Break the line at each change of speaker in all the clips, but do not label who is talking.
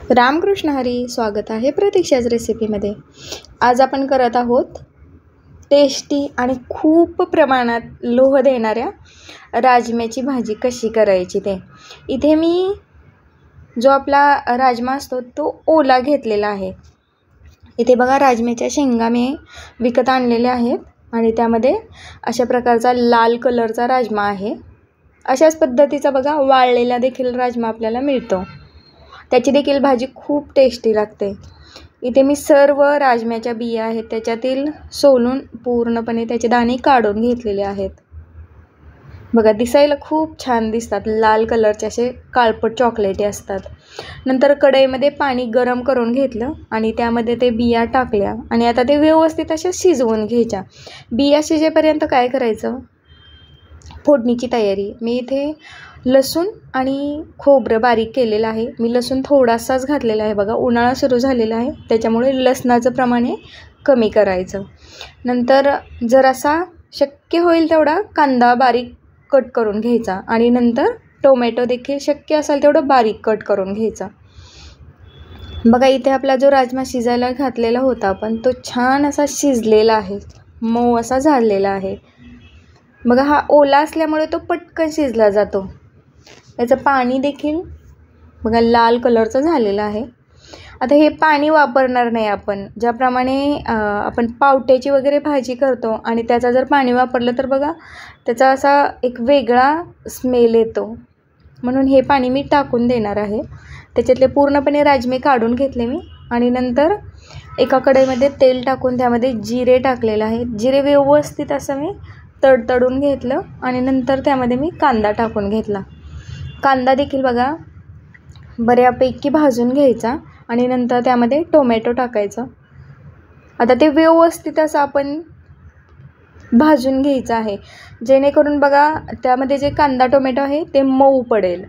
रामकृष्ण हरी. स्वागत आहे प्रतीक्षाच रेसिपीमध्ये. आज आपण करत आहोत टेस्टी आणि खूप प्रमाणात लोह देणाऱ्या राजम्याची भाजी कशी करायची ते. इथे मी जो आपला राजमा असतो तो ओला घेतलेला आहे. इथे बघा राजम्याच्या शेंगा मी विकत आणलेल्या आहेत आणि त्यामध्ये अशा प्रकारचा लाल कलरचा राजमा आहे. अशाच पद्धतीचा बघा वाळलेला देखील राजमा आपल्याला मिळतो. त्याची देखील भाजी खूप टेस्टी लागते. इथे मी सर्व राजम्याच्या बिया आहेत त्याच्यातील सोलून पूर्णपणे त्याचे दाणे काढून घेतलेले आहेत. बघा दिसायला खूप छान दिसतात, लाल कलरचे असे काळपट चॉकलेटी असतात. नंतर कढईमध्ये पाणी गरम करून घेतलं आणि त्यामध्ये ते बिया टाकल्या आणि आता ते व्यवस्थित अशा शिजवून घ्यायच्या. बिया शिजेपर्यंत काय करायचं, फोडणीची तयारी. मी इथे लसूण आणि खोबरं बारीक केलेलं आहे. मी लसूण थोडासाच घातलेला आहे. बघा उन्हाळा सुरू झालेला आहे त्याच्यामुळे लसणाचं प्रमाण कमी करायचं. नंतर जरासा शक्य होईल तेवढा कांदा बारीक कट करून घ्यायचा आणि नंतर टोमॅटो देखील शक्य असेल तेवढं बारीक कट करून घ्यायचा. बघा इथे आपला जो राजमा शिजायला घातलेला होता आपण तो छान असा शिजलेला आहे, मऊ असा झालेला आहे. बघा हा ओला असल्यामुळे तो पटकन शिजला जातो. याचं पाणी देखील बघा लाल कलरचं झालेलं आहे. आता हे पाणी वापरणार नाही आपण. ज्याप्रमाणे आपण पावट्याची वगैरे भाजी करतो आणि त्याचा जर पाणी वापरलं तर बघा त्याचा असा एक वेगळा स्मेल येतो, म्हणून हे पाणी मी टाकून देणार आहे. त्याच्यातले पूर्णपणे राजमे काढून घेतले मी आणि नंतर एका कढईमध्ये तेल टाकून त्यामध्ये जिरे टाकलेलं आहे. जिरे व्यवस्थित असं मी तडतडून घेतलं आणि नंतर त्यामध्ये मी कांदा टाकून घेतला. कांदा देखील बघा बऱ्यापैकी भाजून घ्यायचा आणि नंतर त्यामध्ये टोमॅटो टाकायचं. आता ते व्यवस्थित असं आपण भाजून घ्यायचं आहे जेणेकरून बघा त्यामध्ये जे कांदा टोमॅटो आहे ते मऊ पडेल.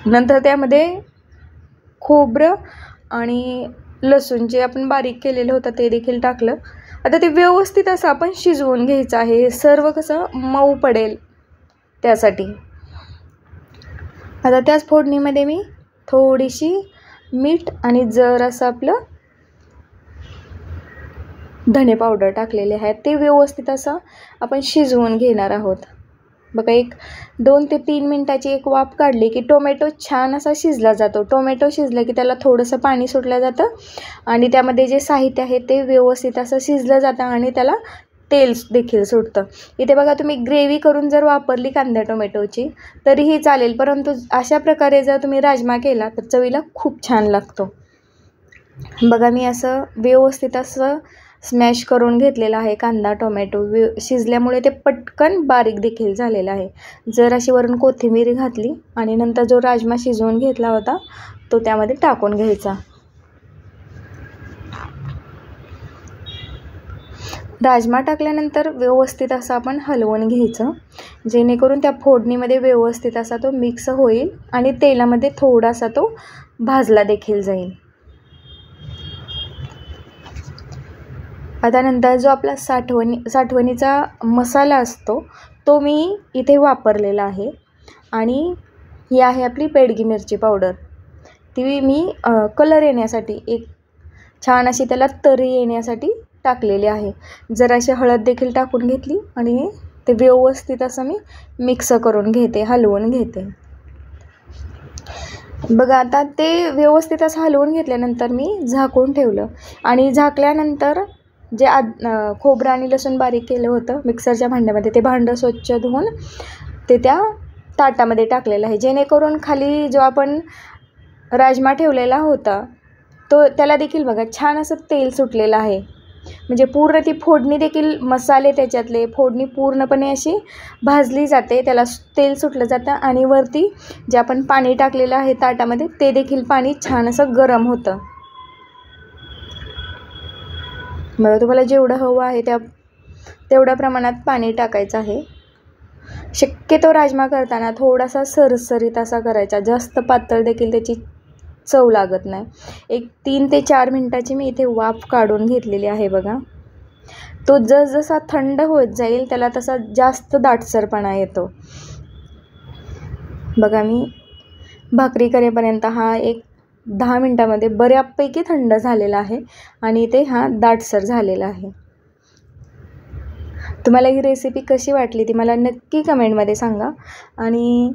नंतर त्यामध्ये खोबरं आणि लसूण जे आपण बारीक केलेलं होतं ते देखील टाकलं. आता ते व्यवस्थित असं आपण शिजवून घ्यायचं आहे. हे सर्व कसं मऊ पडेल त्यासाठी. आता त्याच फोडणीमध्ये मी थोडीशी मीठ आणि जरासं आपलं धने पावडर टाकलेले आहे. ते व्यवस्थित असं आपण शिजवून घेणार आहोत. बघा 2 ते 3 मिनटाची एक वाफ काढली की टोमॅटो छान असा शिजला जातो. टोमॅटो शिजला की त्याला थोडंसं पाणी सुटलं जातं आणि त्यामध्ये जे साहित्य आहे ते व्यवस्थित असं शिजलं जातं आणि त्याला तेल देखील सुटतं. इथे बघा तुम्ही ग्रेव्ही करून जर वापरली कांदा टोमॅटोची तरीही चालेल, परंतु अशा प्रकारे जर तुम्ही राजमा केला तर चवीला खूप छान लागतो. बघा मी असं व्यवस्थित असं स्मॅश करून घेतलेला आहे. कांदा टोमॅटो शिजल्यामुळे ते पटकन बारीक देखील झालेलं आहे. जर अशी वरून कोथिंबीर घातली आणि नंतर जो राजमा शिजवून घेतला होता तो त्यामध्ये टाकून घ्यायचा. राजमा टाकल्यानंतर व्यवस्थित असं आपण हलवून घ्यायचं जेणेकरून त्या फोडणीमध्ये व्यवस्थित असा तो मिक्स होईल आणि तेलामध्ये थोडासा तो भाजला देखील जाईल. आता नंतर जो आपला साठवणीचा मसाला असतो तो मी इथे वापरलेला आहे आणि ही आहे आपली बेडगी मिरची पावडर. ती मी कलर येण्यासाठी एक छान अशी त्याला तरी येण्यासाठी टाकलेली आहे. जराशी हळद देखील टाकून घेतली आणि ते व्यवस्थित असं मी मिक्स करून घेते, हलवून घेते. बघा आता ते व्यवस्थित असं हलवून घेतल्यानंतर मी झाकून ठेवलं आणि झाकल्यानंतर जे खोबरं आणि लसूण बारीक केलं होतं मिक्सरच्या भांड्यामध्ये ते भांडं स्वच्छ धुवून ते त्या ताटामध्ये टाकलेलं आहे जेणेकरून खाली जो आपण राजमा ठेवलेला होता तो त्याला देखील बघा छान असं तेल सुटलेलं आहे. म्हणजे पूर्ण ती फोडणी देखील मसाले त्याच्यातले फोडणी पूर्णपणे अशी भाजली जाते, त्याला तेल सुटलं जातं आणि वरती जे आपण पाणी टाकलेलं आहे ताटामध्ये ते देखील पाणी छान असं गरम होतं. बघा तुम्हाला जेवढं हवं आहे तेवढ्या प्रमाणात पाणी टाकायचं आहे. शक्यतो राजमा करताना थोडासा सरसरीत असा करायचा, जास्त पातळ देखील त्याची चव लागत नाही. 3 ते 4 मिनटाची मी इथे वाफ काढून घेतलेली आहे. बघा तो जसजसा थंड होत जाईल त्याला तसा जास्त दाटसरपणा येतो. बघा मी भाकरी करेपर्यंत हा एक 10 मिनटामध्ये बऱ्यापैकी थंड झालेला आहे आणि ते दाटसर झालेला आहे. तुम्हाला ही रेसिपी कशी वाटली ती मला नक्की कमेंटमध्ये सांगा आणि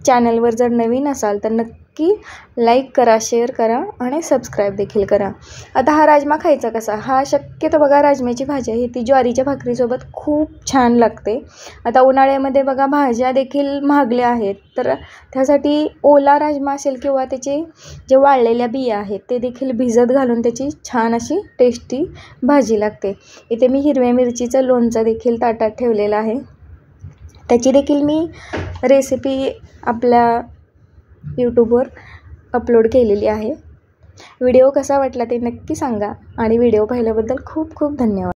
चॅनलवर जर नवीन असाल तर नक्की लाईक करा, शेअर करा आणि सबस्क्राईब देखील करा. आता हा राजमा खायचा कसा? हा शक्यतो बघा राजम्याची भाजी आहे ती ज्वारीच्या भाकरीसोबत खूप छान लागते. आता उन्हाळ्यामध्ये बघा भाज्या देखील महागल्या आहेत, तर त्यासाठी ओला राजमा असेल किंवा त्याचे जे वाळलेल्या बिया आहेत ते देखील भिजत घालून त्याची छान अशी टेस्टी भाजी लागते. इथे मी हिरव्या मिरचीचं लोणचं देखील ताटात ठेवलेलं आहे. त्याची देखील मी रेसिपी आपल्या यूट्यूबवर अपलोड केलेली आहे. व्हिडिओ कसा वाटला ते नक्की सांगा आणि व्हिडिओ पाहिल्याबद्दल खूप खूप धन्यवाद.